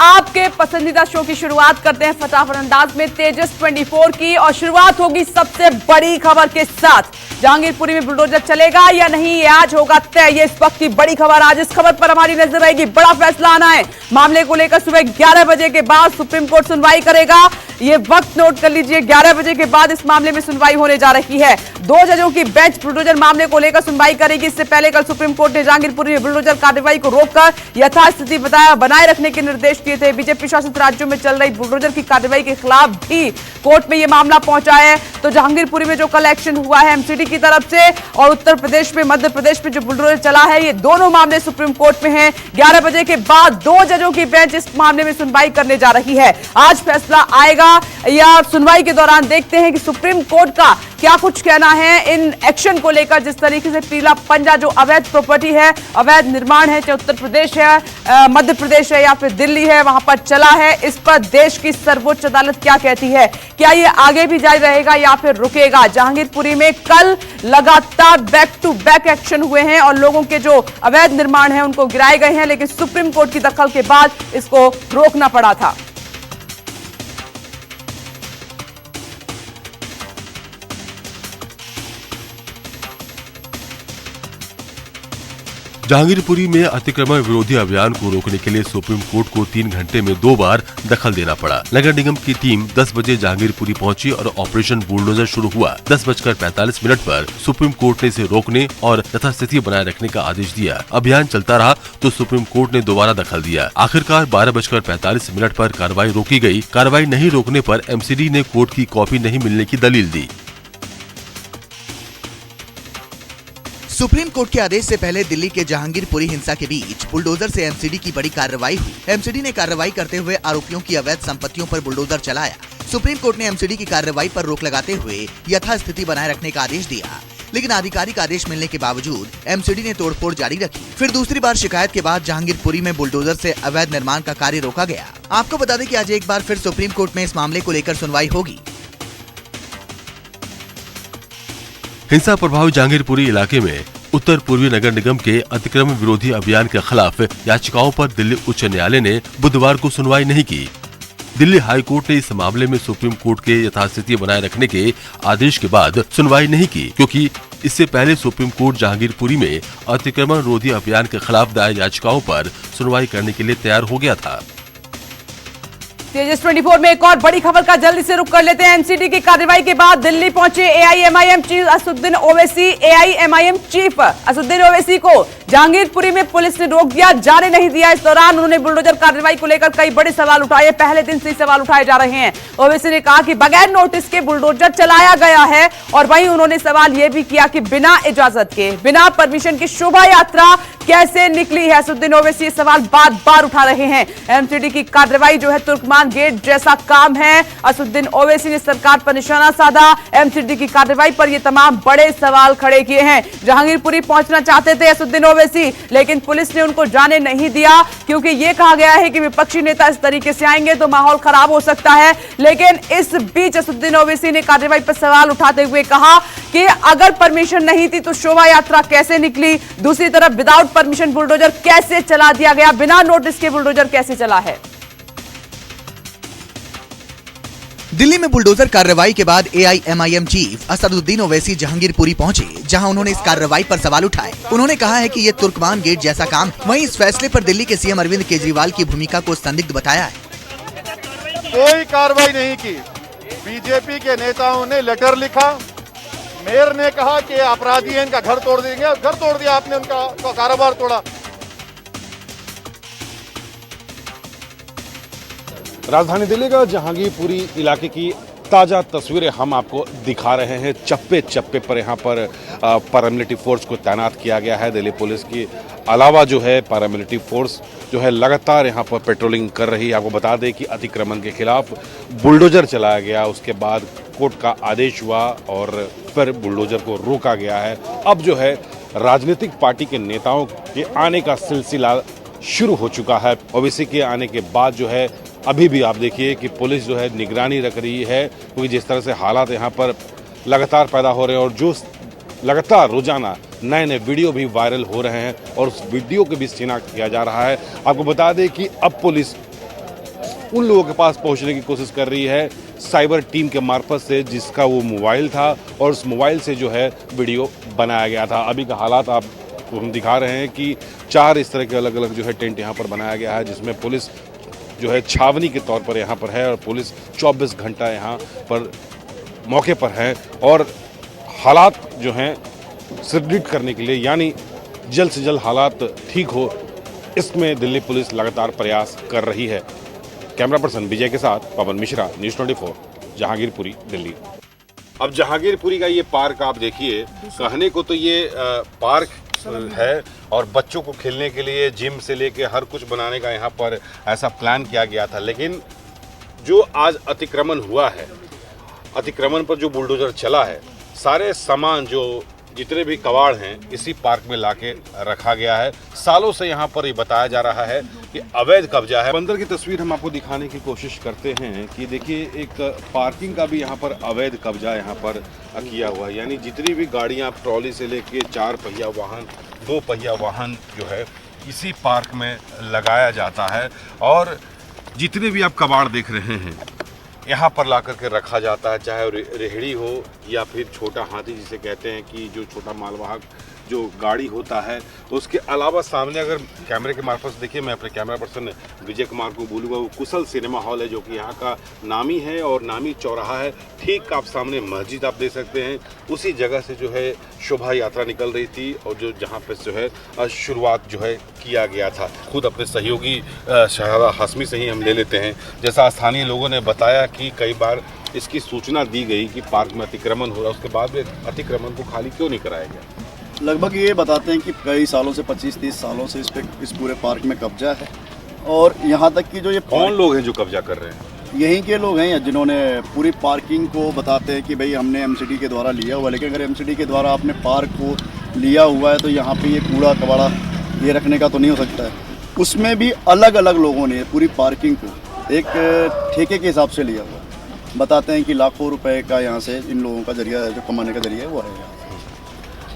आपके पसंदीदा शो की शुरुआत करते हैं फटाफट अंदाज में तेजस 24 की, और शुरुआत होगी सबसे बड़ी खबर के साथ। जहांगीरपुरी में बुलडोजर चलेगा या नहीं, ये आज होगा तय। ये इस वक्त की बड़ी खबर। आज इस खबर पर हमारी नजर रहेगी। बड़ा फैसला आना है मामले को लेकर। सुबह 11 बजे के बाद सुप्रीम कोर्ट सुनवाई करेगा। ये वक्त नोट कर लीजिए, 11 बजे के बाद इस मामले में सुनवाई होने जा रही है। 2 जजों की बेंच बुलडोजर मामले को लेकर सुनवाई करेगी। इससे पहले कल सुप्रीम कोर्ट ने जहांगीरपुरी में बुलडोजर कार्रवाई को रोककर यथास्थिति बनाए रखने के निर्देश दिए थे। बीजेपी शासित राज्यों में चल रही बुलडोजर की कार्रवाई के खिलाफ भी कोर्ट में यह मामला पहुंचा है। तो जहांगीरपुरी में जो कल एक्शन हुआ है एमसीडी की तरफ से, और उत्तर प्रदेश में, मध्य प्रदेश में जो बुलडोजर चला है, ये दोनों मामले सुप्रीम कोर्ट में हैं। 11 बजे के बाद 2 जजों की बेंच इस मामले में सुनवाई करने जा रही है। आज फैसला आएगा या सुनवाई के दौरान देखते हैं कि सुप्रीम कोर्ट का क्या कुछ कहना है इन एक्शन को लेकर। जिस तरीके से पीला पंजा जो अवैध प्रॉपर्टी है, अवैध निर्माण है, चाहे उत्तर प्रदेश है, मध्य प्रदेश है या फिर दिल्ली है, वहां पर चला है, इस पर देश की सर्वोच्च अदालत क्या कहती है। क्या ये आगे भी जारी रहेगा या फिर रुकेगा। जहांगीरपुरी में कल लगातार बैक टू बैक एक्शन हुए हैं और लोगों के जो अवैध निर्माण है उनको गिराए गए हैं, लेकिन सुप्रीम कोर्ट की दखल के बाद इसको रोकना पड़ा था। जहांगीरपुरी में अतिक्रमण विरोधी अभियान को रोकने के लिए सुप्रीम कोर्ट को 3 घंटे में 2 बार दखल देना पड़ा। नगर निगम की टीम 10 बजे जहांगीरपुरी पहुंची और ऑपरेशन बुलडोजर शुरू हुआ। 10:45 पर सुप्रीम कोर्ट ने इसे रोकने और यथास्थिति बनाए रखने का आदेश दिया। अभियान चलता रहा तो सुप्रीम कोर्ट ने दोबारा दखल दिया। आखिरकार 12:45 पर कार्रवाई रोकी गयी। कार्रवाई नहीं रोकने पर एमसीडी ने कोर्ट की कॉपी नहीं मिलने की दलील दी। सुप्रीम कोर्ट के आदेश से पहले दिल्ली के जहांगीरपुरी हिंसा के बीच बुलडोजर से एमसीडी की बड़ी कार्रवाई हुई। एमसीडी ने कार्रवाई करते हुए आरोपियों की अवैध संपत्तियों पर बुलडोजर चलाया। सुप्रीम कोर्ट ने एमसीडी की कार्रवाई पर रोक लगाते हुए यथास्थिति बनाए रखने का आदेश दिया, लेकिन आधिकारिक आदेश मिलने के बावजूद एमसीडी ने तोड़फोड़ जारी रखी। फिर दूसरी बार शिकायत के बाद जहांगीरपुरी में बुलडोजर से अवैध निर्माण का कार्य रोका गया। आपको बता दें कि आज एक बार फिर सुप्रीम कोर्ट में इस मामले को लेकर सुनवाई होगी। हिंसा प्रभावित जहांगीरपुरी इलाके में उत्तर पूर्वी नगर निगम के अतिक्रमण विरोधी अभियान के खिलाफ याचिकाओं पर दिल्ली उच्च न्यायालय ने बुधवार को सुनवाई नहीं की। दिल्ली हाई कोर्ट ने इस मामले में सुप्रीम कोर्ट के यथास्थिति बनाए रखने के आदेश के बाद सुनवाई नहीं की, क्योंकि इससे पहले सुप्रीम कोर्ट जहांगीरपुरी में अतिक्रमण विरोधी अभियान के खिलाफ दायर याचिकाओं पर सुनवाई करने के लिए तैयार हो गया था। तेजस 24 में एक और बड़ी खबर का जल्दी से रुख कर लेते हैं। एमसीडी की कार्रवाई के बाद दिल्ली पहुंचे AIMIM chief Asaduddin Owaisi. AIMIM chief Asaduddin Owaisi को जहांगीरपुरी में पुलिस ने रोक दिया, जाने नहीं दिया। इस दौरान उन्होंने बुलडोजर कार्रवाई को लेकर कई बड़े सवाल उठाए। पहले दिन से सवाल उठाए जा रहे हैं। ओवैसी ने कहा कि बगैर नोटिस के बुलडोजर चलाया गया है, और वहीं उन्होंने सवाल यह भी किया कि बिना इजाजत के, बिना परमिशन की शोभा यात्रा कैसे निकली है। असदुद्दीन ओवैसी ये सवाल बार बार उठा रहे हैं। एमसीडी की कार्रवाई जो है तुर्कमान गेट जैसा काम है। असदुद्दीन ओवैसी ने सरकार पर निशाना साधा। एमसीडी की कार्रवाई पर ये तमाम बड़े सवाल खड़े किए हैं। जहांगीरपुरी पहुंचना चाहते थे असदुद्दीन ओवैसी, लेकिन पुलिस ने उनको जाने नहीं दिया, क्योंकि ये कहा गया है कि विपक्षी नेता इस तरीके से आएंगे तो माहौल खराब हो सकता है। लेकिन इस बीच असदुद्दीन ओवैसी ने कार्रवाई पर सवाल उठाते हुए कहा कि अगर परमिशन नहीं थी तो शोभा यात्रा कैसे निकली। दूसरी तरफ विदाउट परमिशन बुलडोजर कैसे चला दिया गया, बिना नोटिस के बुलडोजर कैसे चला है। दिल्ली में बुलडोजर कार्रवाई के बाद एआईएमआईएम चीफ असदुद्दीन ओवैसी जहांगीरपुरी पहुंचे, जहां उन्होंने इस कार्रवाई पर सवाल उठाए। उन्होंने कहा है कि ये तुर्कमान गेट जैसा काम है। वहीं इस फैसले पर दिल्ली के सीएम अरविंद केजरीवाल की भूमिका को संदिग्ध बताया है। कोई कार्रवाई नहीं की। बीजेपी के नेताओं ने लेटर लिखा, मेयर ने कहा कि अपराधी हैं, इनका घर तोड़ देंगे। घर तोड़ दिया आपने, उनका कारोबार तोड़ा। राजधानी दिल्ली का जहांगीरपुरी इलाके की ताज़ा तस्वीरें हम आपको दिखा रहे हैं। चप्पे चप्पे पर यहाँ पर पैरामिलिट्री फोर्स को तैनात किया गया है। दिल्ली पुलिस के अलावा जो है पैरामिलिट्री फोर्स जो है लगातार यहाँ पर पेट्रोलिंग कर रही है। आपको बता दें कि अतिक्रमण के खिलाफ बुलडोजर चलाया गया, उसके बाद कोर्ट का आदेश हुआ और फिर बुलडोजर को रोका गया है। अब जो है राजनीतिक पार्टी के नेताओं के आने का सिलसिला शुरू हो चुका है। ओवैसी के आने के बाद जो है अभी भी आप देखिए कि पुलिस जो है निगरानी रख रही है, क्योंकि जिस तरह से हालात यहाँ पर लगातार पैदा हो रहे हैं और जो लगातार रोजाना नए नए वीडियो भी वायरल हो रहे हैं और उस वीडियो को भी शिनाख्त किया जा रहा है। आपको बता दें कि अब पुलिस उन लोगों के पास पहुंचने की कोशिश कर रही है साइबर टीम के मार्फत से, जिसका वो मोबाइल था और उस मोबाइल से जो है वीडियो बनाया गया था। अभी का हालात आप हम दिखा रहे हैं कि 4 इस तरह के अलग अलग जो है टेंट यहाँ पर बनाया गया है, जिसमें पुलिस जो है छावनी के तौर पर यहाँ पर है और पुलिस 24 घंटा यहाँ पर मौके पर है और हालात जो हैं सुदृढ़ करने के लिए, यानी जल्द से जल्द हालात ठीक हो, इसमें दिल्ली पुलिस लगातार प्रयास कर रही है। कैमरा पर्सन विजय के साथ पवन मिश्रा, न्यूज़ 24, जहांगीरपुरी, दिल्ली। अब जहांगीरपुरी का ये पार्क आप देखिए, कहने को तो ये पार्क है और बच्चों को खेलने के लिए जिम से लेके हर कुछ बनाने का यहाँ पर ऐसा प्लान किया गया था, लेकिन जो आज अतिक्रमण हुआ है, अतिक्रमण पर जो बुलडोजर चला है, सारे सामान जो जितने भी कबाड़ हैं इसी पार्क में लाके रखा गया है। सालों से यहाँ पर ये बताया जा रहा है कि अवैध कब्जा है। अंदर की तस्वीर हम आपको दिखाने की कोशिश करते हैं कि देखिए एक पार्किंग का भी यहाँ पर अवैध कब्जा यहाँ पर किया हुआ है, यानी जितनी भी गाड़ियाँ ट्रॉली से लेके 4 पहिया वाहन, 2 पहिया वाहन जो है इसी पार्क में लगाया जाता है और जितने भी आप कबाड़ देख रहे हैं यहाँ पर ला करके रखा जाता है, चाहे रेहड़ी हो या फिर छोटा हाथी जिसे कहते हैं कि जो छोटा मालवाहक जो गाड़ी होता है। उसके अलावा सामने अगर कैमरे के मार्फत से देखिए, मैं अपने कैमरा पर्सन विजय कुमार को बोलूँगा, वो कुशल सिनेमा हॉल है जो कि यहाँ का नामी है और नामी चौराहा है। ठीक आप सामने मस्जिद आप देख सकते हैं, उसी जगह से जो है शोभा यात्रा निकल रही थी और जो जहाँ पे जो है शुरुआत जो है किया गया था। खुद अपने सहयोगी शहरा हाशमी से ही हम ले लेते हैं। जैसा स्थानीय लोगों ने बताया कि कई बार इसकी सूचना दी गई कि पार्क में अतिक्रमण हो रहा है, उसके बाद भी अतिक्रमण को खाली क्यों नहीं कराया गया? लगभग ये बताते हैं कि कई सालों से 25-30 सालों से इस पूरे पार्क में कब्जा है और यहाँ तक कि जो ये कौन लोग हैं जो कब्जा कर रहे हैं? यहीं के लोग हैं जिन्होंने पूरी पार्किंग को बताते हैं कि भाई हमने एमसीडी के द्वारा लिया हुआ है, लेकिन अगर एमसीडी के द्वारा आपने पार्क को लिया हुआ है तो यहाँ पे ये कूड़ा कबाड़ा ये रखने का तो नहीं हो सकता है। उसमें भी अलग अलग लोगों ने पूरी पार्किंग को एक ठेके के हिसाब से लिया हुआ है। बताते हैं कि लाखों रुपए का यहाँ से इन लोगों का जरिया है, जो कमाने का जरिया है वो है यहाँ।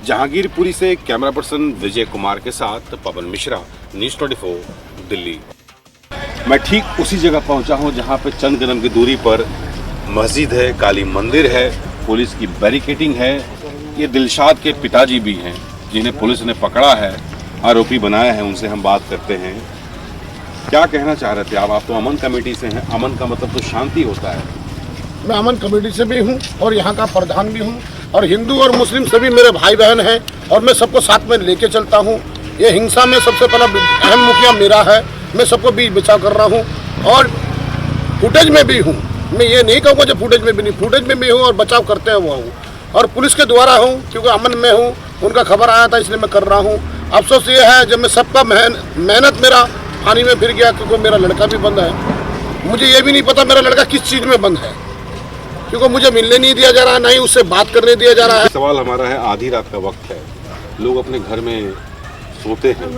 जहांगीरपुरी से कैमरा पर्सन विजय कुमार के साथ पवन मिश्रा, न्यूज़ 24, दिल्ली। मैं ठीक उसी जगह पहुंचा हूं जहां पे चंद कदम की दूरी पर मस्जिद है, काली मंदिर है, पुलिस की बैरिकेडिंग है। ये दिलशाद के पिताजी भी हैं जिन्हें पुलिस ने पकड़ा है, आरोपी बनाया है। उनसे हम बात करते हैं। क्या कहना चाह रहे थे आप तो अमन कमेटी से हैं। अमन का मतलब तो शांति होता है। मैं अमन कमेटी से भी हूँ और यहाँ का प्रधान भी हूँ और हिंदू और मुस्लिम सभी मेरे भाई बहन हैं और मैं सबको साथ में लेके चलता हूँ। ये हिंसा में सबसे पहला अहम मुखिया मेरा है। मैं सबको बीच बचाव कर रहा हूँ और फुटेज में भी हूँ। मैं ये नहीं कहूँगा जो फुटेज में भी नहीं, फुटेज में भी हूँ और बचाव करते हुआ हूँ और पुलिस के द्वारा हूँ क्योंकि अमन में हूँ। उनका खबर आया था इसलिए मैं कर रहा हूँ। अफसोस ये है जब मैं सबका मेहनत मेरा पानी में फिर गया क्योंकि मेरा लड़का भी बंद है। मुझे ये भी नहीं पता मेरा लड़का किस चीज़ में बंद है क्योंकि मुझे मिलने नहीं दिया जा रहा है, ना ही उससे बात करने दिया जा रहा है। सवाल हमारा है, आधी रात का वक्त है, लोग अपने घर में सोते हैं,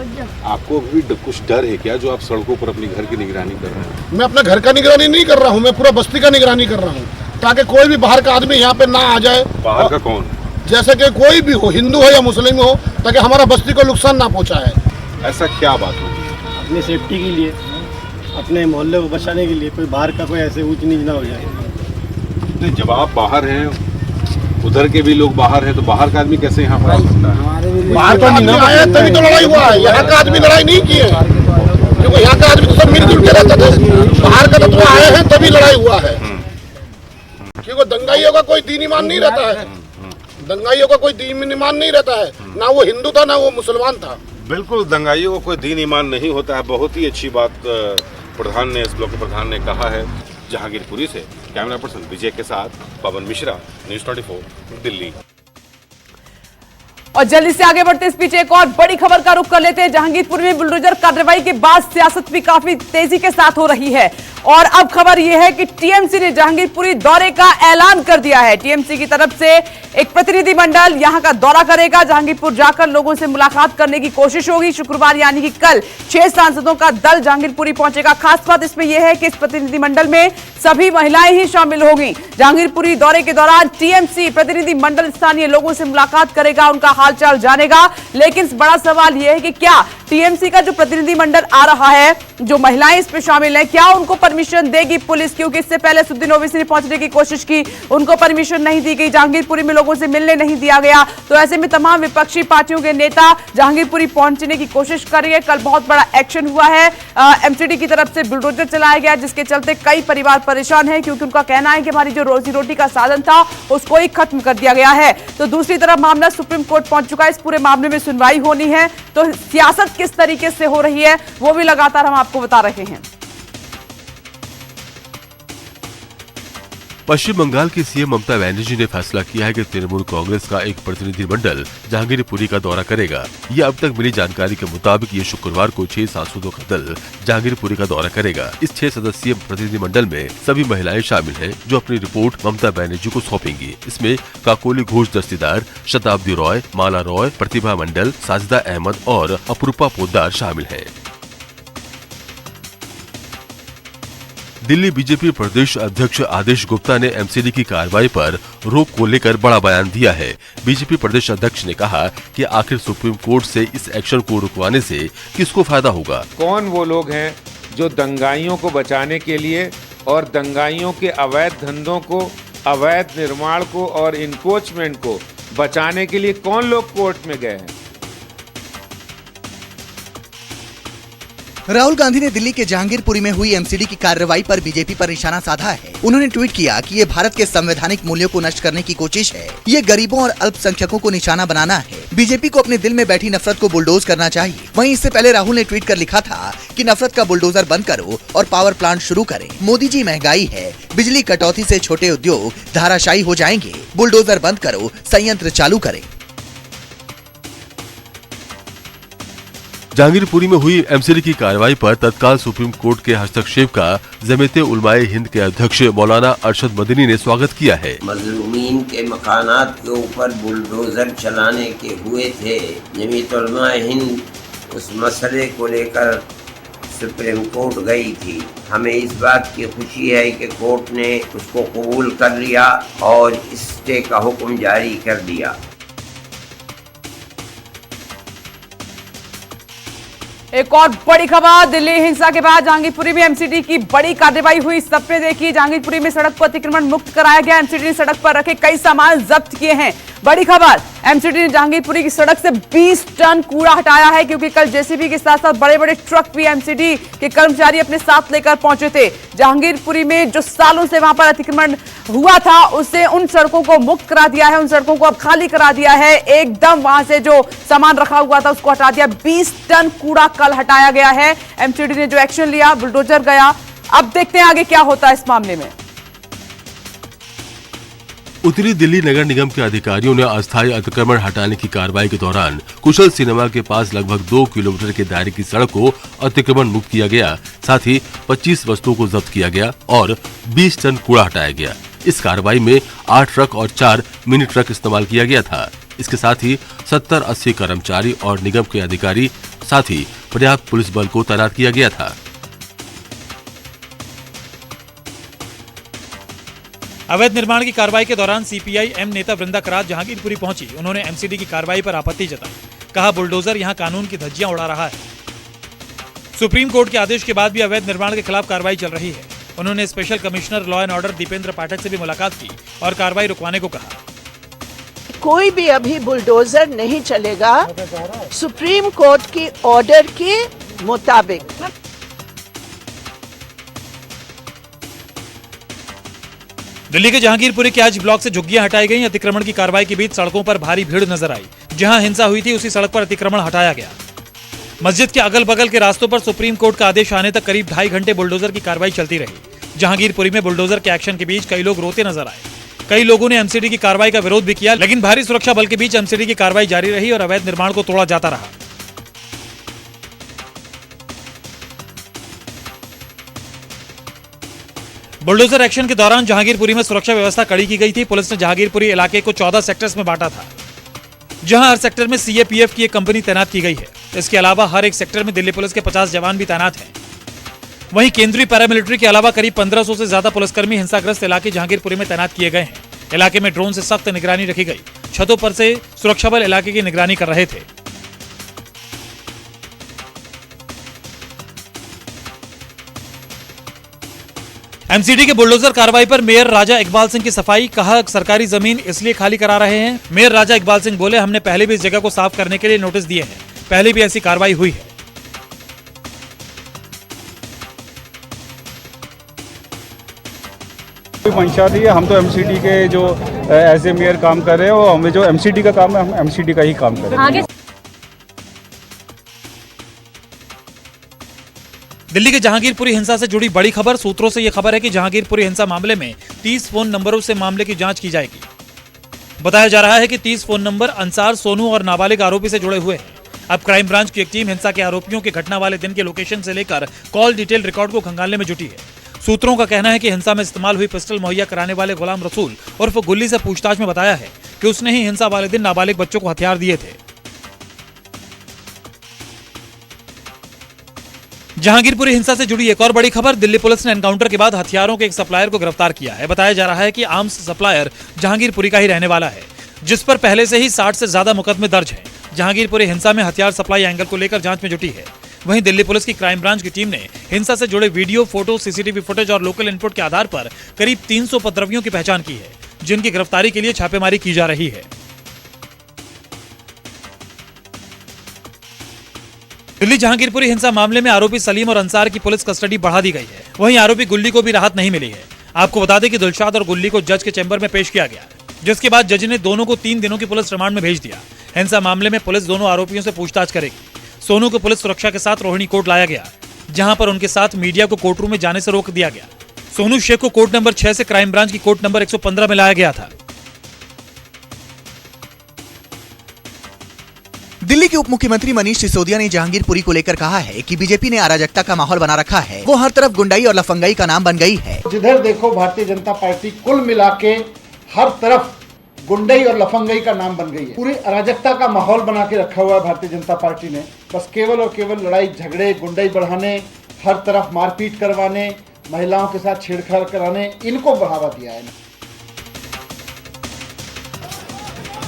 आपको भी कुछ डर है क्या जो आप सड़कों पर अपनी घर की निगरानी कर रहे हैं? मैं अपने घर का निगरानी नहीं कर रहा हूँ, मैं पूरा बस्ती का निगरानी कर रहा हूँ ताकि कोई भी बाहर का आदमी यहाँ पे ना आ जाए। बाहर का कौन? जैसे कि कोई भी हो, हिंदू हो या मुस्लिम हो, ताकि हमारा बस्ती को नुकसान ना पहुँचाए। ऐसा क्या बात होगी? अपनी सेफ्टी के लिए, अपने मोहल्ले को बचाने के लिए, कोई बाहर का कोई ऐसे ऊंच नीच ना हो जाए। जब आप बाहर हैं, उधर के भी लोग बाहर हैं, तो बाहर का आदमी कैसे यहाँ पर आ सकता है? बाहर का आदमी आया तभी तो लड़ाई हुआ है, यहाँ का आदमी लड़ाई नहीं किए क्योंकि यहाँ का आदमी तो सब मिलजुल के रहते थे। बाहर का तो आए हैं तभी लड़ाई हुआ है क्योंकि दंगाइयों का कोई दीन ईमान नहीं रहता है। दंगाइयों का कोई दीन ईमान नहीं रहता है, ना वो हिंदू था ना वो मुसलमान था। बिल्कुल, दंगाइयों को कोई दीन ईमान नहीं होता है। बहुत ही अच्छी बात प्रधान ने, इस ब्लॉक के प्रधान ने कहा है। जहांगीरपुरी से कैमरा पर्सन विजय के साथ पवन मिश्रा, न्यूज़ 24, दिल्ली। और जल्दी से आगे बढ़ते इस बीच एक और बड़ी खबर का रुख कर लेते हैं। जहांगीरपुर में बुलडोजर कार्रवाई के बाद सियासत भी काफी तेजी के साथ हो रही है और अब खबर यह है कि टीएमसी ने जहांगीरपुरी दौरे का ऐलान कर दिया है। टीएमसी की तरफ से एक प्रतिनिधिमंडल यहां का दौरा करेगा। जहांगीरपुर जाकर लोगों से मुलाकात करने की कोशिश होगी। शुक्रवार यानी कि कल 6 सांसदों का दल जहांगीरपुरी पहुंचेगा। खास बात इसमें यह है कि इस प्रतिनिधिमंडल में सभी महिलाएं ही शामिल होंगी। जहांगीरपुरी दौरे के दौरान टीएमसी प्रतिनिधिमंडल स्थानीय लोगों से मुलाकात करेगा, उनका हालचाल जानेगा। लेकिन बड़ा सवाल यह है कि क्या टीएमसी का जो प्रतिनिधिमंडल आ रहा है, जो महिलाएं इसमें शामिल हैं, क्या उनको परमिशन देगी पुलिस? क्योंकि इससे पहले असदुद्दीन ओवैसी ने पहुंचने की कोशिश की, उनको परमिशन नहीं दी गई, जहांगीरपुरी में लोगों से मिलने नहीं दिया गया। तो ऐसे में तमाम विपक्षी पार्टियों के नेता जहांगीरपुरी पहुंचने की कोशिश कर रही है। कल बहुत बड़ा एक्शन हुआ है, एमसीडी की तरफ से बुलडोजर चलाया गया, जिसके चलते कई परिवार परेशान हैं, क्योंकि उनका कहना है कि हमारी जो रोजी रोटी का साधन था उसको ही खत्म कर दिया गया है। तो दूसरी तरफ मामला सुप्रीम कोर्ट पहुंच चुका है, इस पूरे मामले में सुनवाई होनी है। तो सियासत किस तरीके से हो रही है वो भी लगातार हम आपको बता रहे हैं। पश्चिम बंगाल की सीएम ममता बनर्जी ने फैसला किया है कि तृणमूल कांग्रेस का एक प्रतिनिधिमंडल जहांगीरपुरी का दौरा करेगा। ये अब तक मिली जानकारी के मुताबिक ये शुक्रवार को 6 सांसदों का दल जहांगीरपुरी का दौरा करेगा। इस 6 सदस्यीय प्रतिनिधिमंडल में सभी महिलाएं शामिल हैं, जो अपनी रिपोर्ट ममता बनर्जी को सौंपेंगी। इसमें काकोली घोष दस्तीदार, शताब्दी रॉय, माला रॉय, प्रतिभा मंडल, साजिदा अहमद और अपूर्वा पोद्दार शामिल हैं। दिल्ली बीजेपी प्रदेश अध्यक्ष आदेश गुप्ता ने एमसीडी की कार्रवाई पर रोक को लेकर बड़ा बयान दिया है। बीजेपी प्रदेश अध्यक्ष ने कहा कि आखिर सुप्रीम कोर्ट से इस एक्शन को रुकवाने से किसको फायदा होगा? कौन वो लोग हैं जो दंगाइयों को बचाने के लिए और दंगाइयों के अवैध धंधों को, अवैध निर्माण को और इनक्रोचमेंट को बचाने के लिए कौन लोग कोर्ट में गए हैं? राहुल गांधी ने दिल्ली के जहांगीरपुरी में हुई एमसीडी की कार्रवाई पर बीजेपी पर निशाना साधा है। उन्होंने ट्वीट किया कि ये भारत के संवैधानिक मूल्यों को नष्ट करने की कोशिश है, ये गरीबों और अल्पसंख्यकों को निशाना बनाना है। बीजेपी को अपने दिल में बैठी नफरत को बुलडोज करना चाहिए। वहीं इससे पहले राहुल ने ट्वीट कर लिखा था कि नफरत का बुलडोजर बंद करो और पावर प्लांट शुरू करें। मोदी जी, महंगाई है, बिजली कटौती से छोटे उद्योग धाराशायी हो जाएंगे। बुलडोजर बंद करो, संयंत्र चालू करें। जहांगीरपुरी में हुई एमसीडी की कार्रवाई पर तत्काल सुप्रीम कोर्ट के हस्तक्षेप का जमीयत उलमाए हिंद के अध्यक्ष मौलाना अरशद मदनी ने स्वागत किया है। मजलूमीन के मकानात के ऊपर बुलडोजर चलाने के हुए थे। जमीयत उलमाए हिंद उस मसले को लेकर सुप्रीम कोर्ट गई थी। हमें इस बात की खुशी है कि कोर्ट ने उसको कबूल कर लिया और स्टे का हुक्म जारी कर दिया। एक और बड़ी खबर, दिल्ली हिंसा के बाद जहांगीरपुरी में एमसीडी की बड़ी कार्रवाई हुई। सबने देखी, जहांगीरपुरी में सड़क पर अतिक्रमण मुक्त कराया गया। एमसीडी ने सड़क पर रखे कई सामान जब्त किए हैं। बड़ी खबर, एमसीडी ने जहांगीरपुरी की सड़क से 20 टन कूड़ा हटाया है, क्योंकि कल जेसीबी के साथ साथ बड़े बड़े ट्रक भी एमसीडी के कर्मचारी अपने साथ लेकर पहुंचे थे। जहांगीरपुरी में जो सालों से वहां पर अतिक्रमण हुआ था, उससे उन सड़कों को मुक्त करा दिया है, उन सड़कों को अब खाली करा दिया है। एकदम वहां से जो सामान रखा हुआ था उसको हटा दिया। 20 टन कूड़ा कल हटाया गया है। एमसीडी ने जो एक्शन लिया, बुलडोजर गया। अब देखते हैं आगे क्या होता है इस मामले में। उत्तरी दिल्ली नगर निगम के अधिकारियों ने अस्थायी अतिक्रमण हटाने की कार्रवाई के दौरान कुशल सिनेमा के पास लगभग 2 किलोमीटर के दायरे की सड़क को अतिक्रमण मुक्त किया गया। साथ ही 25 वस्तुओं को जब्त किया गया और 20 टन कूड़ा हटाया गया। इस कार्रवाई में 8 ट्रक और 4 मिनी ट्रक इस्तेमाल किया गया था। इसके साथ ही 70-80 कर्मचारी और निगम के अधिकारी, साथ ही पर्याप्त पुलिस बल को तैनात किया गया था। अवैध निर्माण की कार्रवाई के दौरान सीपीआई एम नेता वृंदा करात जहांगीरपुरी पहुंची। उन्होंने एमसीडी की कार्रवाई पर आपत्ति जताई। कहा, बुलडोजर यहां कानून की धज्जियां उड़ा रहा है। सुप्रीम कोर्ट के आदेश के बाद भी अवैध निर्माण के खिलाफ कार्रवाई चल रही है। उन्होंने special commissioner law and order Dipendra Pathak से भी मुलाकात की और कार्रवाई रुकवाने को कहा। कोई भी अभी बुलडोजर नहीं चलेगा सुप्रीम कोर्ट की ऑर्डर के मुताबिक। दिल्ली के जहांगीरपुरी के आज ब्लॉक से झुग्गियां हटाई गईं। अतिक्रमण की कार्रवाई के बीच सड़कों पर भारी भीड़ नजर आई। जहां हिंसा हुई थी उसी सड़क पर अतिक्रमण हटाया गया। मस्जिद के अगल बगल के रास्तों पर सुप्रीम कोर्ट का आदेश आने तक करीब 2.5 घंटे बुलडोजर की कार्रवाई चलती रही। जहांगीरपुरी में बुलडोजर के एक्शन के बीच कई लोग रोते नजर आए। कई लोगों ने एमसीडी की कार्रवाई का विरोध भी किया, लेकिन भारी सुरक्षा बल के बीच एमसीडी की कार्रवाई जारी रही और अवैध निर्माण को तोड़ा जाता रहा। बुलडोजर एक्शन के दौरान जहांगीरपुरी में सुरक्षा व्यवस्था कड़ी की गई थी। पुलिस ने जहांगीरपुरी इलाके को 14 सेक्टर्स में बांटा था, जहां हर सेक्टर में सीएपीएफ की एक कंपनी तैनात की गई है। इसके अलावा हर एक सेक्टर में दिल्ली पुलिस के 50 जवान भी तैनात हैं। वहीं केंद्रीय पैरामिलिट्री के अलावा करीब 1500 से ज्यादा पुलिसकर्मी हिंसाग्रस्त इलाके जहांगीरपुरी में तैनात किए गए हैं। इलाके में ड्रोन से सख्त निगरानी रखी गई। छतों पर से सुरक्षा बल इलाके की निगरानी कर रहे थे। एमसीडी के बुलडोजर कार्रवाई पर मेयर राजा इकबाल सिंह की सफाई, कहा सरकारी जमीन इसलिए खाली करा रहे हैं। मेयर राजा इकबाल सिंह बोले, हमने पहले भी इस जगह को साफ करने के लिए नोटिस दिए हैं, पहले भी ऐसी कार्रवाई हुई है। मंशा थी, हम तो एमसीडी के जो एज ए मेयर काम कर रहे हैं और हमें जो एमसीडी का काम है हम एमसीडी का ही काम कर रहे हैं। दिल्ली के जहांगीरपुरी हिंसा से जुड़ी बड़ी खबर। सूत्रों से यह खबर है कि जहांगीरपुरी हिंसा मामले में 30 फोन नंबरों से मामले की जांच की जाएगी। बताया जा रहा है कि 30 फोन नंबर अंसार, सोनू और नाबालिग आरोपी से जुड़े हुए हैं। अब क्राइम ब्रांच की एक टीम हिंसा के आरोपियों के घटना वाले दिन के लोकेशन से लेकर कॉल डिटेल रिकॉर्ड को खंगालने में जुटी है। सूत्रों का कहना है कि हिंसा में इस्तेमाल हुई पिस्टल मुहैया कराने वाले गुलाम रसूल उर्फ गुल्ली से पूछताछ में बताया है कि उसने ही हिंसा वाले दिन नाबालिग बच्चों को हथियार दिए थे। जहांगीरपुरी हिंसा से जुड़ी एक और बड़ी खबर। दिल्ली पुलिस ने एनकाउंटर के बाद हथियारों के एक सप्लायर को गिरफ्तार किया है। बताया जा रहा है कि आर्म्स सप्लायर जहांगीरपुरी का ही रहने वाला है, जिस पर पहले से ही 60 से ज्यादा मुकदमे दर्ज हैं। जहांगीरपुरी हिंसा में हथियार सप्लाई एंगल को लेकर जांच में जुटी है। वहीं दिल्ली पुलिस की क्राइम ब्रांच की टीम ने हिंसा से जुड़े वीडियो, फोटो, सीसीटीवी फुटेज और लोकल इनपुट के आधार पर करीब 300 उपद्रवियों की पहचान की है, जिनकी गिरफ्तारी के लिए छापेमारी की जा रही है। दिल्ली जहांगीरपुरी हिंसा मामले में आरोपी सलीम और अंसार की पुलिस कस्टडी बढ़ा दी गई है। वहीं आरोपी गुल्ली को भी राहत नहीं मिली है। आपको बता दें कि दिलशाद और गुल्ली को जज के चैम्बर में पेश किया गया, जिसके बाद जज ने दोनों को 3 दिनों की पुलिस रिमांड में भेज दिया। हिंसा मामले में पुलिस दोनों आरोपियों से पूछताछ करेगी। सोनू को पुलिस सुरक्षा के साथ रोहिणी कोर्ट लाया गया, जहां पर उनके साथ मीडिया को कोर्ट रूम में जाने से रोक दिया गया। सोनू शेख को कोर्ट नंबर 6 से क्राइम ब्रांच की कोर्ट नंबर 115 में लाया गया था। दिल्ली के उप मुख्यमंत्री मनीष सिसोदिया ने जहांगीरपुरी को लेकर कहा है कि बीजेपी ने अराजकता का माहौल बना रखा है। वो हर तरफ गुंडाई और लफंगाई का नाम बन गई है। जिधर देखो भारतीय जनता पार्टी कुल मिला के हर तरफ गुंडाई और लफंगाई का नाम बन गई है। पूरी अराजकता का माहौल बना के रखा हुआ है भारतीय जनता पार्टी ने। बस केवल और केवल लड़ाई झगड़े, गुंडाई बढ़ाने, हर तरफ मारपीट करवाने, महिलाओं के साथ छेड़छाड़ कराने, इनको बढ़ावा दिया है।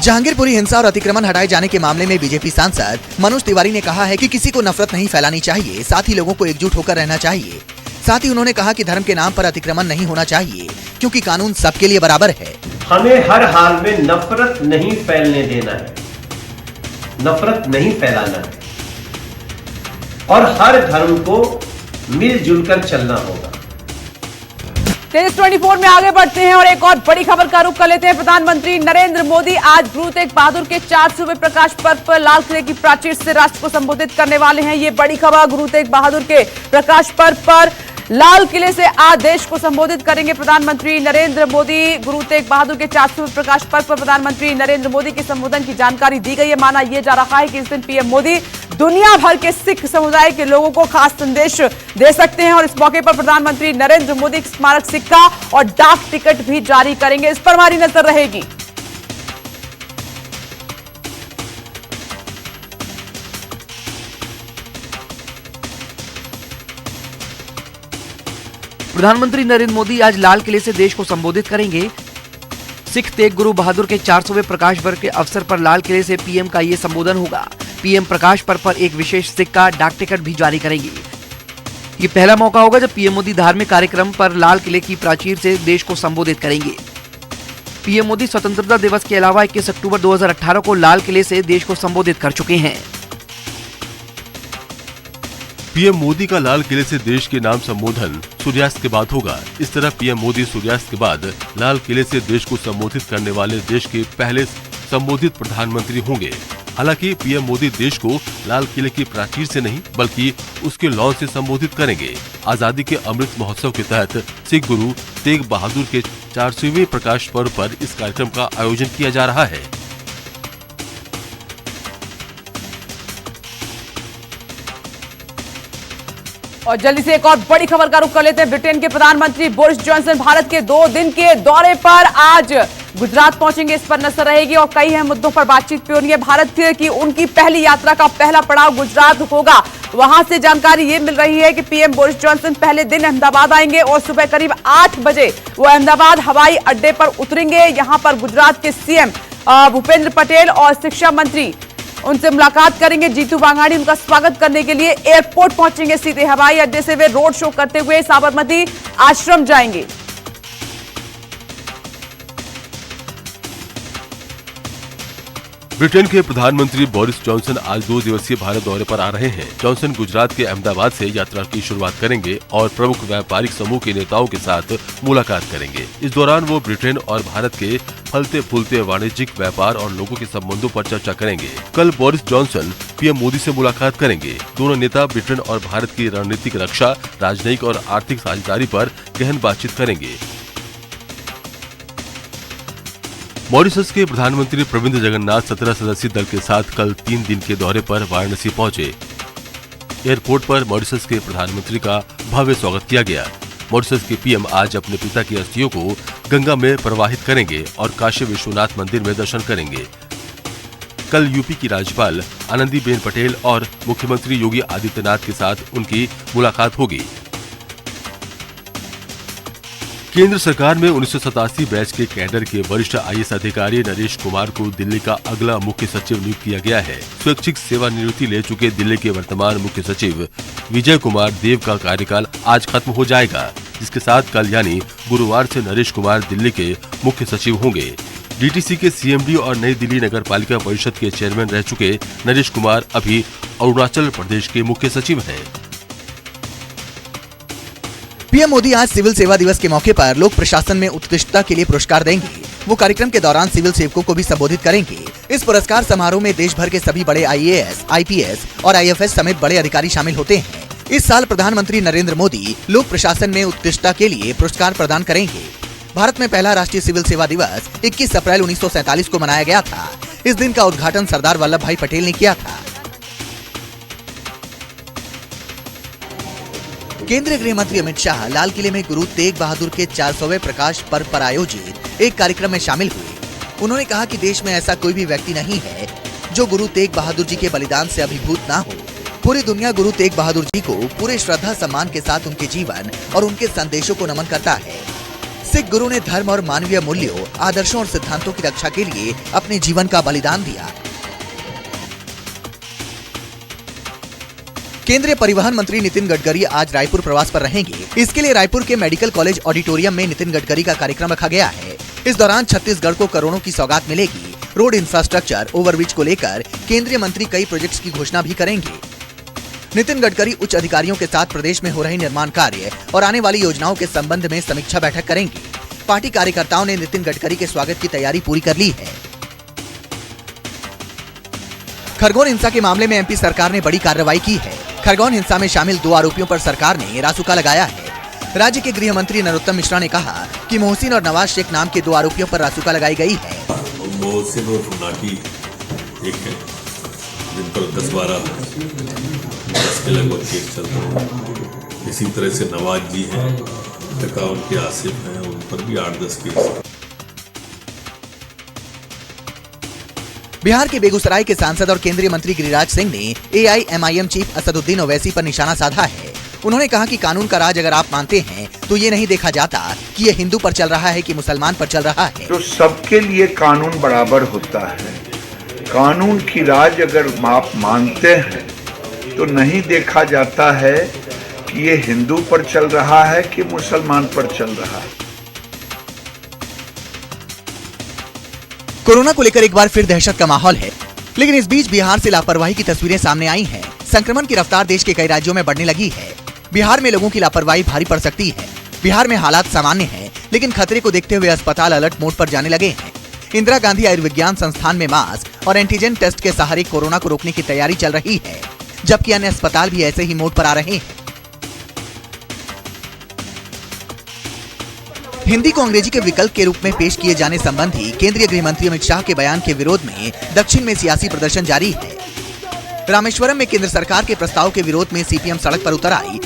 जहांगीरपुरी हिंसा और अतिक्रमण हटाए जाने के मामले में बीजेपी सांसद मनोज तिवारी ने कहा है कि किसी को नफरत नहीं फैलानी चाहिए, साथ ही लोगों को एकजुट होकर रहना चाहिए। साथ ही उन्होंने कहा कि धर्म के नाम पर अतिक्रमण नहीं होना चाहिए, क्योंकि कानून सबके लिए बराबर है। हमें हर हाल में नफरत नहीं फैलने देना है, नफरत नहीं फैलाना है और हर धर्म को मिलजुल कर चलना होगा। तेज 24 में आगे बढ़ते हैं और एक और बड़ी खबर का रुख कर लेते हैं। प्रधानमंत्री नरेंद्र मोदी आज गुरु तेग बहादुर के 400वें प्रकाश पर्व पर लाल किले की प्राचीर से राष्ट्र को संबोधित करने वाले हैं। ये बड़ी खबर, गुरु तेग बहादुर के प्रकाश पर्व पर लाल किले से आज देश को संबोधित करेंगे प्रधानमंत्री नरेंद्र मोदी। गुरु तेग बहादुर के 400वें प्रकाश पर्व पर प्रधानमंत्री नरेंद्र मोदी के संबोधन की जानकारी दी गई है। माना यह जा रहा है कि इस दिन पीएम मोदी दुनिया भर के सिख समुदाय के लोगों को खास संदेश दे सकते हैं और इस मौके पर प्रधानमंत्री नरेंद्र मोदी स्मारक सिक्का और डाक टिकट भी जारी करेंगे। इस पर हमारी नजर रहेगी। प्रधानमंत्री नरेंद्र मोदी आज लाल किले से देश को संबोधित करेंगे। सिख तेग गुरु बहादुर के 400वें प्रकाश पर्व के अवसर पर लाल किले से पीएम का ये संबोधन होगा। पीएम प्रकाश पर्व पर एक विशेष सिक्का, डाक टिकट भी जारी करेंगे। ये पहला मौका होगा जब पीएम मोदी धार्मिक कार्यक्रम पर लाल किले की प्राचीर से देश को संबोधित करेंगे। पीएम मोदी स्वतंत्रता दिवस के अलावा 21 अक्टूबर 2018 को लाल किले से देश को संबोधित कर चुके हैं। पीएम मोदी का लाल किले से देश के नाम संबोधन सूर्यास्त के बाद होगा। इस तरह पीएम मोदी सूर्यास्त के बाद लाल किले से देश को संबोधित करने वाले देश के पहले संबोधित प्रधानमंत्री होंगे। हालांकि पीएम मोदी देश को लाल किले की प्राचीर से नहीं बल्कि उसके लॉन से संबोधित करेंगे। आजादी के अमृत महोत्सव के तहत सिख गुरु तेग बहादुर के 400वें प्रकाश पर्व पर इस कार्यक्रम का आयोजन किया जा रहा है। और जल्दी से एक और बड़ी खबर का रुख कर लेते हैं। ब्रिटेन के प्रधानमंत्री बोरिस जॉनसन भारत के 2 दिन के दौरे पर आज गुजरात पहुंचेंगे। इस पर नजर रहेगी और कई अहम मुद्दों पर बातचीत भी होनी है। भारत की उनकी पहली यात्रा का पहला पड़ाव गुजरात होगा। वहां से जानकारी ये मिल रही है कि पीएम बोरिस जॉनसन पहले दिन अहमदाबाद आएंगे और सुबह करीब 8 बजे वो अहमदाबाद हवाई अड्डे पर उतरेंगे। यहां पर गुजरात के सीएम भूपेंद्र पटेल और शिक्षा मंत्री उनसे मुलाकात करेंगे। जीतू वाघाणी उनका स्वागत करने के लिए एयरपोर्ट पहुंचेंगे। सीधे हवाई अड्डे से वे रोड शो करते हुए साबरमती आश्रम जाएंगे। ब्रिटेन के प्रधानमंत्री बोरिस जॉनसन आज 2 दिवसीय भारत दौरे पर आ रहे हैं। जॉनसन गुजरात के अहमदाबाद से यात्रा की शुरुआत करेंगे और प्रमुख व्यापारिक समूह के नेताओं के साथ मुलाकात करेंगे। इस दौरान वो ब्रिटेन और भारत के फलते फूलते वाणिज्यिक व्यापार और लोगों के संबंधों पर चर्चा करेंगे। कल बोरिस जॉनसन पीएम मोदी से मुलाकात करेंगे। दोनों नेता ब्रिटेन और भारत की रणनीतिक रक्षा, राजनयिक और आर्थिक साझेदारी पर गहन बातचीत करेंगे। मॉरिशस के प्रधानमंत्री प्रविंद जगन्नाथ 17 सदस्यीय दल के साथ कल 3 दिन के दौरे पर वाराणसी पहुंचे। एयरपोर्ट पर मॉरिशस के प्रधानमंत्री का भव्य स्वागत किया गया। मॉरिशस के पीएम आज अपने पिता की अस्थियों को गंगा में प्रवाहित करेंगे और काशी विश्वनाथ मंदिर में दर्शन करेंगे। कल यूपी की राज्यपाल आनंदीबेन पटेल और मुख्यमंत्री योगी आदित्यनाथ के साथ उनकी मुलाकात होगी। केंद्र सरकार में 1987 बैच के कैडर के वरिष्ठ आईएएस अधिकारी नरेश कुमार को दिल्ली का अगला मुख्य सचिव नियुक्त किया गया है। स्वैच्छिक सेवानिवृत्ति ले चुके दिल्ली के वर्तमान मुख्य सचिव विजय कुमार देव का कार्यकाल आज खत्म हो जाएगा, जिसके साथ कल यानी गुरुवार से नरेश कुमार दिल्ली के मुख्य सचिव होंगे। डीटीसी के सीएमडी और नई दिल्ली नगर पालिका परिषद के चेयरमैन रह चुके नरेश कुमार अभी अरुणाचल प्रदेश के मुख्य सचिव हैं। पीएम मोदी आज सिविल सेवा दिवस के मौके पर लोक प्रशासन में उत्कृष्टता के लिए पुरस्कार देंगे। वो कार्यक्रम के दौरान सिविल सेवकों को भी संबोधित करेंगे। इस पुरस्कार समारोह में देश भर के सभी बड़े आईएएस, आईपीएस और आईएफएस समेत बड़े अधिकारी शामिल होते हैं। इस साल प्रधानमंत्री नरेंद्र मोदी लोक प्रशासन में उत्कृष्टता के लिए पुरस्कार प्रदान करेंगे। भारत में पहला राष्ट्रीय सिविल सेवा दिवस 21 अप्रैल 1947 को मनाया गया था। इस दिन का उद्घाटन सरदार वल्लभ भाई पटेल ने किया था। केंद्रीय गृह मंत्री अमित शाह लाल किले में गुरु तेग बहादुर के 400वें प्रकाश पर्व पर आयोजित एक कार्यक्रम में शामिल हुए। उन्होंने कहा कि देश में ऐसा कोई भी व्यक्ति नहीं है जो गुरु तेग बहादुर जी के बलिदान से अभिभूत ना हो। पूरी दुनिया गुरु तेग बहादुर जी को पूरे श्रद्धा सम्मान के साथ उनके जीवन और उनके संदेशों को नमन करता है। सिख गुरु ने धर्म और मानवीय मूल्यों, आदर्शों और सिद्धांतों की रक्षा के लिए अपने जीवन का बलिदान दिया। केंद्रीय परिवहन मंत्री नितिन गडकरी आज रायपुर प्रवास पर रहेंगे। इसके लिए रायपुर के मेडिकल कॉलेज ऑडिटोरियम में नितिन गडकरी का कार्यक्रम रखा गया है। इस दौरान छत्तीसगढ़ को करोड़ों की सौगात मिलेगी। रोड इंफ्रास्ट्रक्चर, ओवरब्रिज को लेकर केंद्रीय मंत्री कई प्रोजेक्ट्स की घोषणा भी करेंगे। नितिन गडकरी उच्च अधिकारियों के साथ प्रदेश में हो रहे निर्माण कार्य और आने वाली योजनाओं के संबंध में समीक्षा बैठक करेंगे। पार्टी कार्यकर्ताओं ने नितिन गडकरी के स्वागत की तैयारी पूरी कर ली है। खरगोन हिंसा के मामले में एमपी सरकार ने बड़ी कार्रवाई की है। खरगोन हिंसा में शामिल 2 आरोपियों पर सरकार ने रासुका लगाया है। राज्य के गृह मंत्री नरोत्तम मिश्रा ने कहा कि मोहसिन और नवाज शेख नाम के 2 आरोपियों पर रासुका लगाई गई है। मोहसिन और फुनाटी एक है, जिन पर 10-12 के लगभग केस चल रहे हैं। इसी तरह से नवाज जी हैं, उनके आसिफ हैं, उन पर भी 8-10 केस। बिहार के बेगूसराय के सांसद और केंद्रीय मंत्री गिरिराज सिंह ने एआईएमआईएम चीफ असदुद्दीन ओवैसी पर निशाना साधा है। उन्होंने कहा कि कानून का राज अगर आप मानते हैं तो ये नहीं देखा जाता कि ये हिंदू पर चल रहा है कि मुसलमान पर चल रहा है। तो सबके लिए कानून बराबर होता है। कानून की राज अगर आप मानते हैं तो नहीं देखा जाता है कि ये हिंदू पर चल रहा है कि मुसलमान पर चल रहा है। कोरोना को लेकर एक बार फिर दहशत का माहौल है, लेकिन इस बीच बिहार से लापरवाही की तस्वीरें सामने आई हैं। संक्रमण की रफ्तार देश के कई राज्यों में बढ़ने लगी है। बिहार में लोगों की लापरवाही भारी पड़ सकती है। बिहार में हालात सामान्य हैं, लेकिन खतरे को देखते हुए अस्पताल अलर्ट मोड पर जाने लगे हैं। इंदिरा गांधी आयुर्विज्ञान संस्थान में मास्क और एंटीजन टेस्ट के सहारे कोरोना को रोकने की तैयारी चल रही है, जबकि अन्य अस्पताल भी ऐसे ही मोड पर आ रहे हैं। हिंदी को अंग्रेजी के विकल्प के रूप में पेश किए जाने संबंधी केंद्रीय गृह मंत्री अमित शाह के बयान के विरोध में दक्षिण में सियासी प्रदर्शन जारी है। रामेश्वरम में केंद्र सरकार के प्रस्ताव के विरोध में सीपीएम सड़क पर उतर आई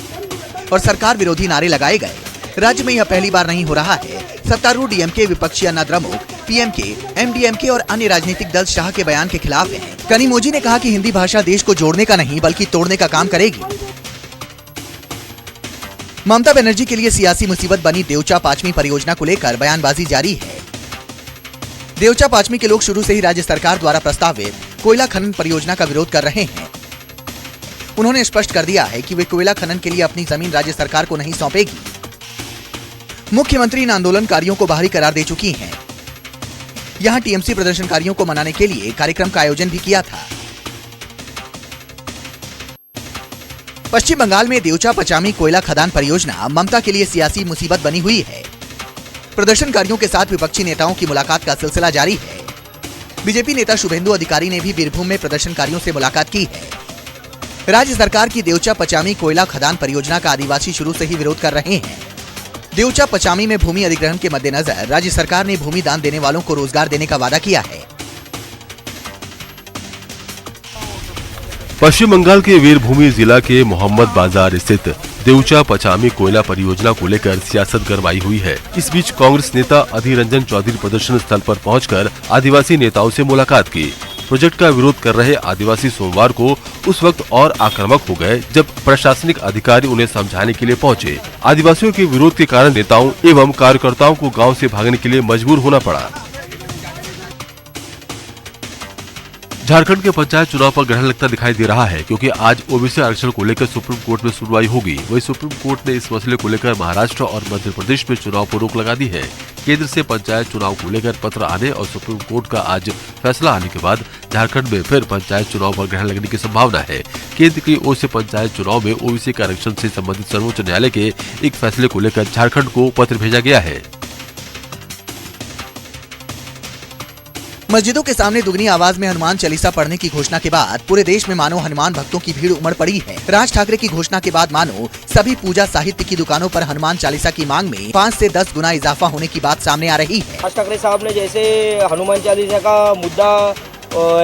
और सरकार विरोधी नारे लगाए गए। राज्य में यह पहली बार नहीं हो रहा है। सत्तारूढ़ डीएमके, विपक्षी अन्ना द्रमुक, पीएमके, एमडीएमके और अन्य राजनीतिक दल शाह के बयान के खिलाफ हैं। कनिमोझी ने कहा कि हिंदी भाषा देश को जोड़ने का नहीं बल्कि तोड़ने का काम करेगी। ममता बनर्जी के लिए सियासी मुसीबत बनी देवचा पाचमी परियोजना को लेकर बयानबाजी जारी है। देवचा पाचमी के लोग शुरू से ही राज्य सरकार द्वारा प्रस्तावित कोयला खनन परियोजना का विरोध कर रहे हैं। उन्होंने स्पष्ट कर दिया है कि वे कोयला खनन के लिए अपनी जमीन राज्य सरकार को नहीं सौंपेगी। मुख्यमंत्री इन आंदोलनकारियों को बाहरी करार दे चुकी हैं। यहां टीएमसी प्रदर्शनकारियों को मनाने के लिए कार्यक्रम का आयोजन भी किया था। पश्चिम बंगाल में देवचा पचामी कोयला खदान परियोजना ममता के लिए सियासी मुसीबत बनी हुई है। प्रदर्शनकारियों के साथ विपक्षी नेताओं की मुलाकात का सिलसिला जारी है। बीजेपी नेता शुभेंदु अधिकारी ने भी बीरभूम में प्रदर्शनकारियों से मुलाकात की है। राज्य सरकार की देवचा पचामी कोयला खदान परियोजना का आदिवासी शुरू से ही विरोध कर रहे हैं। देवचा पचामी में भूमि अधिग्रहण के मद्देनजर राज्य सरकार ने भूमि दान देने वालों को रोजगार देने का वादा किया है। पश्चिम बंगाल के वीरभूमि जिला के मोहम्मद बाजार स्थित देवचा पचामी कोयला परियोजना को लेकर सियासत गरमाई हुई है। इस बीच कांग्रेस नेता अधीर रंजन चौधरी प्रदर्शन स्थल पर पहुंचकर आदिवासी नेताओं से मुलाकात की। प्रोजेक्ट का विरोध कर रहे आदिवासी सोमवार को उस वक्त और आक्रामक हो गए जब प्रशासनिक अधिकारी उन्हें समझाने के लिए पहुंचे। आदिवासियों के विरोध के कारण नेताओं एवं कार्यकर्ताओं को गांव से भागने के लिए मजबूर होना पड़ा। झारखंड के पंचायत चुनाव पर ग्रहण लगता दिखाई दे रहा है, क्योंकि आज ओबीसी आरक्षण को लेकर सुप्रीम कोर्ट में सुनवाई होगी। वहीं सुप्रीम कोर्ट ने इस मसले को लेकर महाराष्ट्र और मध्य प्रदेश में चुनाव पर रोक लगा दी है। केंद्र से पंचायत चुनाव को लेकर पत्र आने और सुप्रीम कोर्ट का आज फैसला आने के बाद झारखंड में फिर पंचायत चुनाव पर ग्रहण लगने की संभावना है। केंद्र की ओर से पंचायत चुनाव में ओबीसी के आरक्षण से संबंधित सर्वोच्च न्यायालय के एक फैसले को लेकर झारखंड को पत्र भेजा गया है। मस्जिदों के सामने दुगनी आवाज में हनुमान चालीसा पढ़ने की घोषणा के बाद पूरे देश में मानो हनुमान भक्तों की भीड़ उमड़ पड़ी है। राज ठाकरे की घोषणा के बाद मानो सभी पूजा साहित्य की दुकानों पर हनुमान चालीसा की मांग में 5 से 10 गुना इजाफा होने की बात सामने आ रही है। राज ठाकरे साहब ने जैसे हनुमान चालीसा का मुद्दा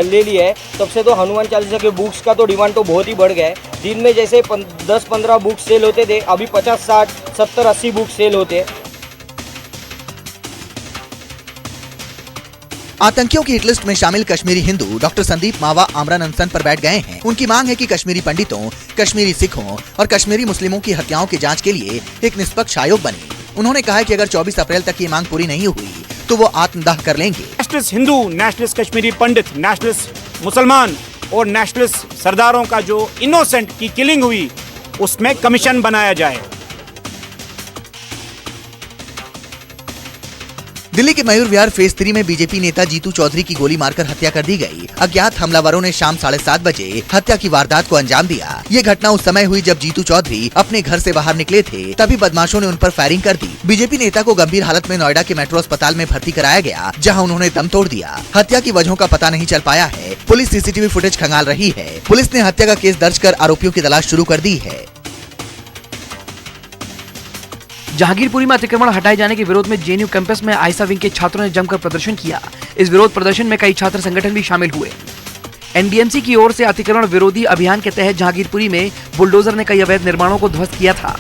ले लिया है, तब से तो हनुमान चालीसा के बुक्स का तो डिमांड तो बहुत ही बढ़ गया है। दिन में जैसे 10-15 बुक्स सेल होते थे, अभी 50, 60, 70, 80 बुक्स सेल होते हैं। आतंकियों की हिटलिस्ट में शामिल कश्मीरी हिंदू डॉक्टर संदीप मावा आमरण अनशन पर बैठ गए हैं। उनकी मांग है कि कश्मीरी पंडितों, कश्मीरी सिखों और कश्मीरी मुस्लिमों की हत्याओं की जांच के लिए एक निष्पक्ष आयोग बने। उन्होंने कहा है कि अगर 24 अप्रैल तक ये मांग पूरी नहीं हुई तो वो आत्मदाह कर लेंगे। नेशनलिस्ट हिंदू, नेशनलिस्ट कश्मीरी पंडित, नेशनलिस्ट मुसलमान और नेशनलिस्ट सरदारों का जो इनोसेंट की किलिंग हुई, उसमें कमीशन बनाया जाए। दिल्ली के मयूर विहार फेज 3 में बीजेपी नेता जीतू चौधरी की गोली मारकर हत्या कर दी गई। अज्ञात हमलावरों ने शाम 7:30 बजे हत्या की वारदात को अंजाम दिया। ये घटना उस समय हुई जब जीतू चौधरी अपने घर से बाहर निकले थे, तभी बदमाशों ने उन पर फायरिंग कर दी। बीजेपी नेता को गंभीर हालत में नोएडा के मेट्रो अस्पताल में भर्ती कराया गया, जहाँ उन्होंने दम तोड़ दिया। हत्या की वजहों का पता नहीं चल पाया है। पुलिस सीसीटीवी फुटेज खंगाल रही है। पुलिस ने हत्या का केस दर्ज कर आरोपियों की तलाश शुरू कर दी है। जहांगीरपुरी में अतिक्रमण हटाए जाने के विरोध में जेएनयू कैंपस में आयसा विंग के छात्रों ने जमकर प्रदर्शन किया। इस विरोध प्रदर्शन में कई छात्र संगठन भी शामिल हुए। एनडीएमसी की ओर से अतिक्रमण विरोधी अभियान के तहत जहांगीरपुरी में बुलडोजर ने कई अवैध निर्माणों को ध्वस्त किया था।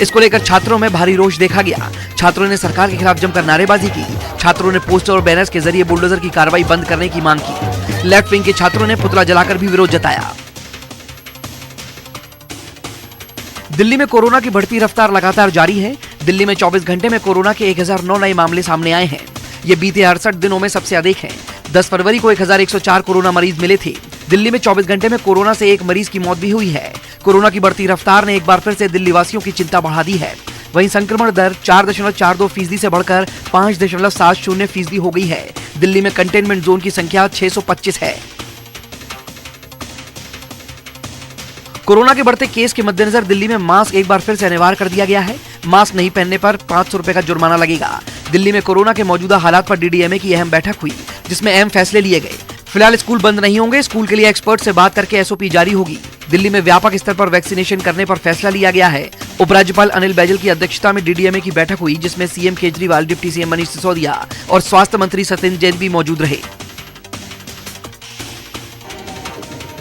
इसको लेकर छात्रों में भारी रोष देखा गया। छात्रों ने सरकार के खिलाफ जमकर नारेबाजी की। छात्रों ने पोस्टर और बैनर्स के जरिए बुलडोजर की कार्रवाई बंद करने की मांग की। लेफ्ट विंग के छात्रों ने पुतला जलाकर भी विरोध जताया। दिल्ली में कोरोना की बढ़ती रफ्तार लगातार जारी है। दिल्ली में 24 घंटे में कोरोना के 1009 नए मामले सामने आए हैं। ये बीते 68 दिनों में सबसे अधिक है। 10 फरवरी को 1104 कोरोना मरीज मिले थे। दिल्ली में 24 घंटे में कोरोना से एक मरीज की मौत भी हुई है। कोरोना की बढ़ती रफ्तार ने एक बार फिर से दिल्ली वासियों की चिंता बढ़ा दी है। वहीं संक्रमण दर 4.42% से बढ़कर 5.70% हो गई है। दिल्ली में कंटेनमेंट जोन की संख्या 625 है। कोरोना के बढ़ते केस के मद्देनजर दिल्ली में मास्क एक बार फिर से अनिवार्य कर दिया गया है। मास्क नहीं पहनने पर 500 रुपए का जुर्माना लगेगा। दिल्ली में कोरोना के मौजूदा हालात पर डीडीएमए की अहम बैठक हुई, जिसमें अहम फैसले लिए गए। फिलहाल स्कूल बंद नहीं होंगे। स्कूल के लिए एक्सपर्ट से बात करके एसओपी जारी होगी। दिल्ली में व्यापक स्तर पर वैक्सीनेशन करने पर फैसला लिया गया है। उपराज्यपाल अनिल बैजल की अध्यक्षता में डीडीएमए की बैठक हुई, जिसमें CM Kejriwal, deputy CM Manish Sisodia और स्वास्थ्य मंत्री सत्येंद्र जैन भी मौजूद रहे।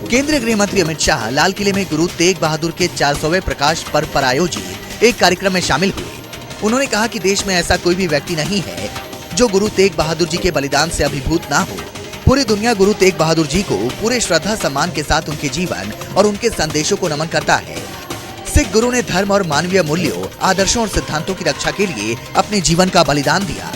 केंद्रीय गृह मंत्री अमित शाह लाल किले में गुरु तेग बहादुर के 400वें प्रकाश पर्व पर आयोजित एक कार्यक्रम में शामिल हुए। उन्होंने कहा कि देश में ऐसा कोई भी व्यक्ति नहीं है जो गुरु तेग बहादुर जी के बलिदान से अभिभूत ना हो। पूरी दुनिया गुरु तेग बहादुर जी को पूरे श्रद्धा सम्मान के साथ उनके जीवन और उनके संदेशों को नमन करता है। सिख गुरु ने धर्म और मानवीय मूल्यों, आदर्शों और सिद्धांतों की रक्षा के लिए अपने जीवन का बलिदान दिया।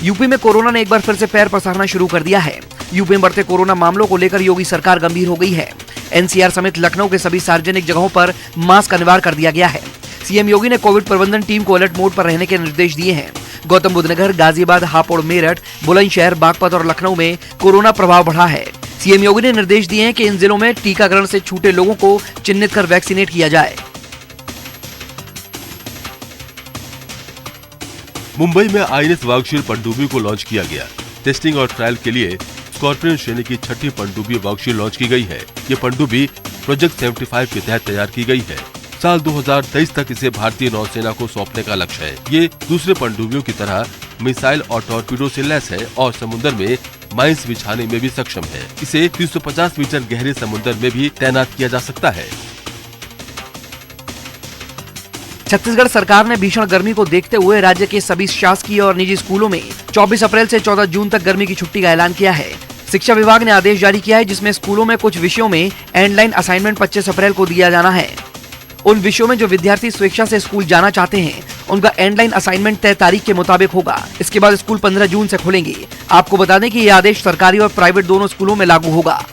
यूपी में कोरोना ने एक बार फिर से पैर पसारना शुरू कर दिया है। यूपी में बढ़ते कोरोना मामलों को लेकर योगी सरकार गंभीर हो गई है। एनसीआर समेत लखनऊ के सभी सार्वजनिक जगहों पर मास्क अनिवार्य कर दिया गया है। सीएम योगी ने कोविड प्रबंधन टीम को अलर्ट मोड पर रहने के निर्देश दिए हैं। गौतम बुद्ध नगर, गाजियाबाद, हापुड़, मेरठ, बुलंदशहर, बागपत और लखनऊ में कोरोना प्रभाव बढ़ा है। सीएम योगी ने निर्देश दिए हैं कि इन जिलों में टीकाकरण से छूटे लोगों को चिन्हित कर वैक्सीनेट किया जाए। मुंबई में आईएनएस वागशीर पनडुब्बी को लॉन्च किया गया। टेस्टिंग और ट्रायल के लिए स्कॉर्पियन श्रेणी की 6ठी पनडुब्बी वागशीर लॉन्च की गई है। ये पनडुब्बी प्रोजेक्ट 75 के तहत तैयार की गई है। साल 2023 तक इसे भारतीय नौसेना को सौंपने का लक्ष्य है। ये दूसरे पनडुब्बियों की तरह मिसाइल और टॉर्पीडो से लैस है और समुद्र में माइंस बिछाने में भी सक्षम है। इसे 350 मीटर गहरे समुद्र में भी तैनात किया जा सकता है। छत्तीसगढ़ सरकार ने भीषण गर्मी को देखते हुए राज्य के सभी शासकीय और निजी स्कूलों में 24 अप्रैल से 14 जून तक गर्मी की छुट्टी का ऐलान किया है। शिक्षा विभाग ने आदेश जारी किया है जिसमें स्कूलों में कुछ विषयों में एंडलाइन असाइनमेंट 25 अप्रैल को दिया जाना है। उन विषयों में जो विद्यार्थी स्वेच्छा से स्कूल जाना चाहते हैं उनका एंडलाइन असाइनमेंट तय तारीख के मुताबिक होगा। इसके बाद स्कूल 15 जून से खुलेंगे। आपको बता दें कि यह आदेश सरकारी और प्राइवेट दोनों स्कूलों में लागू होगा।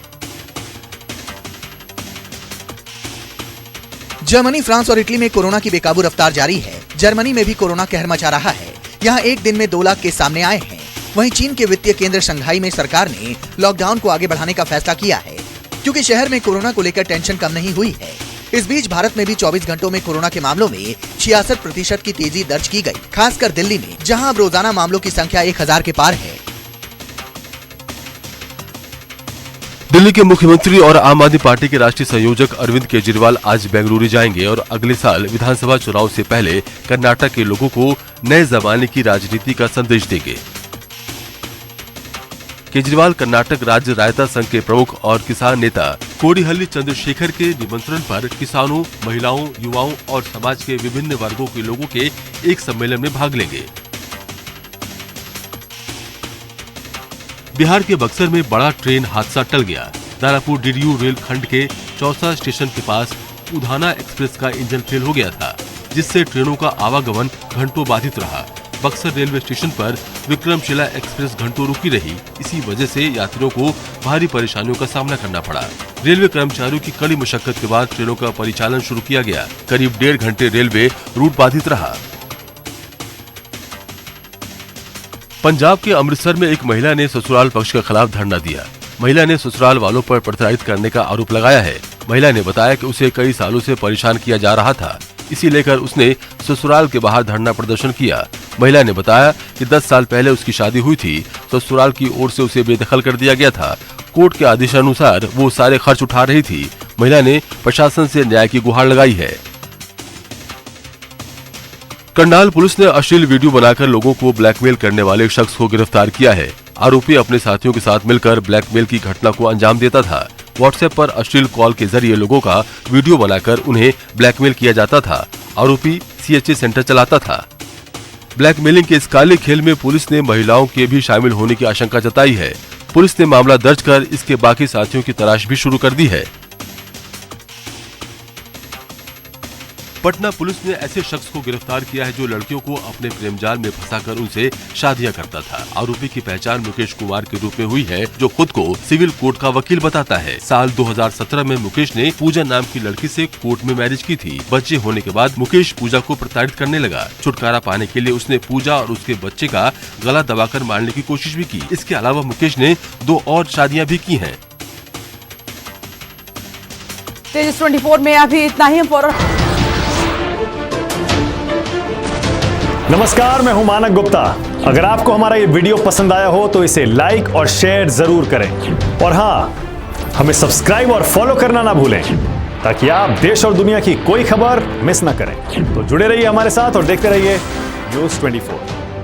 जर्मनी, फ्रांस और इटली में कोरोना की बेकाबू रफ्तार जारी है। जर्मनी में भी कोरोना कहर मचा रहा है। यहाँ एक दिन में 2 लाख केस सामने आए हैं। वहीं चीन के वित्तीय केंद्र शंघाई में सरकार ने लॉकडाउन को आगे बढ़ाने का फैसला किया है क्योंकि शहर में कोरोना को लेकर टेंशन कम नहीं हुई है। इस बीच भारत में भी 24 घंटों में कोरोना के मामलों में 66% की तेजी दर्ज की गई, खासकर दिल्ली में जहां अब रोजाना मामलों की संख्या 1000 के पार है। दिल्ली के मुख्यमंत्री और आम आदमी पार्टी के राष्ट्रीय संयोजक अरविंद केजरीवाल आज बेंगलुरु जाएंगे और अगले साल विधानसभा चुनाव से पहले कर्नाटक के लोगों को नए जमाने की राजनीति का संदेश देंगे। केजरीवाल कर्नाटक राज्य रायता संघ के प्रमुख और किसान नेता कोडिहल्ली चंद्रशेखर के निमंत्रण पर किसानों, महिलाओं, युवाओं और समाज के विभिन्न वर्गों के लोगों के एक सम्मेलन में भाग लेंगे। बिहार के बक्सर में बड़ा ट्रेन हादसा टल गया। दानापुर डीडीयू रेल खंड के चौसा स्टेशन के पास उधाना एक्सप्रेस का इंजन फेल हो गया था, जिससे ट्रेनों का आवागमन घंटों बाधित रहा। बक्सर रेलवे स्टेशन पर विक्रमशिला एक्सप्रेस घंटों रुकी रही। इसी वजह से यात्रियों को भारी परेशानियों का सामना करना पड़ा। रेलवे कर्मचारियों की कड़ी मशक्कत के बाद ट्रेनों का परिचालन शुरू किया गया। करीब 1.5 घंटे रेलवे रूट बाधित रहा। पंजाब के अमृतसर में एक महिला ने ससुराल पक्ष के खिलाफ धरना दिया। महिला ने ससुराल वालों पर प्रताड़ित करने का आरोप लगाया है। महिला ने बताया कि उसे कई सालों से परेशान किया जा रहा था, इसी लेकर उसने ससुराल के बाहर धरना प्रदर्शन किया। महिला ने बताया कि 10 साल पहले उसकी शादी हुई थी। ससुराल की ओर से उसे बेदखल कर दिया गया था। कोर्ट के आदेशानुसार वो सारे खर्च उठा रही थी। महिला ने प्रशासन से न्याय की गुहार लगाई है। करनाल पुलिस ने अश्लील वीडियो बनाकर लोगों को ब्लैकमेल करने वाले शख्स को गिरफ्तार किया है। आरोपी अपने साथियों के साथ मिलकर ब्लैकमेल की घटना को अंजाम देता था। व्हाट्सएप पर अश्लील कॉल के जरिए लोगों का वीडियो बनाकर उन्हें ब्लैकमेल किया जाता था। आरोपी सीएचए सेंटर चलाता था। ब्लैकमेलिंग के इस काले खेल में पुलिस ने महिलाओं के भी शामिल होने की आशंका जताई है। पुलिस ने मामला दर्ज कर इसके बाकी साथियों की तलाश भी शुरू कर दी है। पटना पुलिस ने ऐसे शख्स को गिरफ्तार किया है जो लड़कियों को अपने प्रेम जाल में फंसाकर उनसे शादियां करता था। आरोपी की पहचान मुकेश कुमार के रूप में हुई है, जो खुद को सिविल कोर्ट का वकील बताता है। साल 2017 में मुकेश ने पूजा नाम की लड़की से कोर्ट में मैरिज की थी। बच्चे होने के बाद मुकेश पूजा को प्रताड़ित करने लगा। छुटकारा पाने के लिए उसने पूजा और उसके बच्चे का गला दबाकर मारने की कोशिश भी की। इसके अलावा मुकेश ने 2 और शादियाँ भी की है। तेजस 24 में अभी इतना ही। नमस्कार, मैं हूं मानक गुप्ता। अगर आपको हमारा ये वीडियो पसंद आया हो तो इसे लाइक और शेयर जरूर करें और हाँ, हमें सब्सक्राइब और फॉलो करना ना भूलें ताकि आप देश और दुनिया की कोई खबर मिस ना करें। तो जुड़े रहिए हमारे साथ और देखते रहिए न्यूज़ 24।